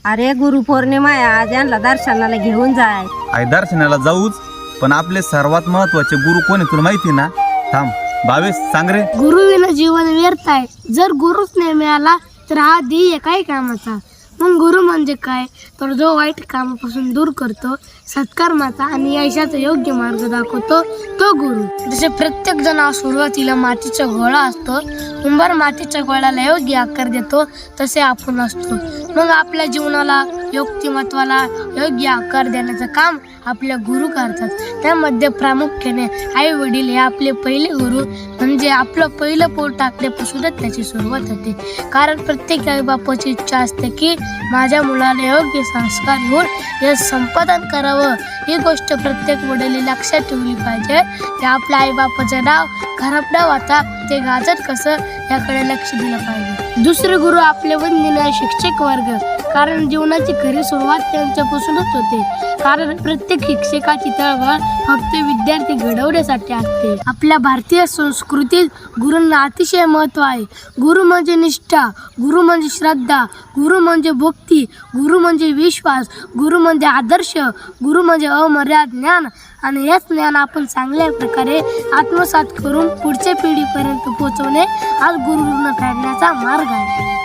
अरे गुरुपौर्णिमा आहे आज, यांना दर्शनाला घेऊन जाय. आई दर्शनाला जाऊच, पण आपले सर्वात महत्वाचे गुरु कोण आहे तुला माहिती ना? थांब भावेश सांग रे. गुरुविना जीवन व्यर्थ आहे. जर गुरुच नाही मिळाला तर हा ध्येय काय कामाचा. मग गुरु म्हणजे काय, तर जो वाईट कामापासून दूर करतो, सत्कर्माचा आणि यशाचा योग्य मार्ग दाखवतो, तो गुरु. जसे प्रत्येक जण सुरुवातीला मातीचा गोळा असतो, उंबर मातीच्या गोळ्याला योग्य आकार देतो, तसे आपण असतो. मग आपल्या जीवनाला व्यक्तिमत्वाला योग्य आकार देण्याचं काम आपले गुरु करतात. त्यामध्ये प्रामुख्याने आई वडील हे आपले पहिले गुरु, म्हणजे आपलं पहिलं पाऊल टाकण्यापासूनच त्याची सुरुवात होते. कारण प्रत्येक आई बापाची इच्छा असते की माझ्या मुलाला योग्य संस्कार होऊन हे संपादन करावं. ही गोष्ट प्रत्येक वडिलांनी लक्षात ठेवली पाहिजे की आपल्या आई बापाचं नाव खराब न होता ते गाजत कसं याकडे लक्ष दिलं पाहिजे. दुसरे गुरु आपले वंदनीय शिक्षक वर्ग, कारण जीवनाची खरी सुरुवात त्यांच्यापासूनच होते. कारण प्रत्येक शिक्षकाची चळवळ फक्त विद्यार्थी घडवण्यासाठी असते. आपल्या भारतीय संस्कृतीत गुरूंना अतिशय महत्त्व आहे. गुरु म्हणजे निष्ठा, गुरु म्हणजे श्रद्धा, गुरु म्हणजे भक्ती, गुरु म्हणजे विश्वास, गुरु म्हणजे आदर्श, गुरु म्हणजे अमर्याद ज्ञान. आणि हेच ज्ञान आपण चांगल्या प्रकारे आत्मसात करून पुढच्या पिढीपर्यंत पोहोचवणे हाच गुरुपूर्ण करण्याचा मार्ग आहे.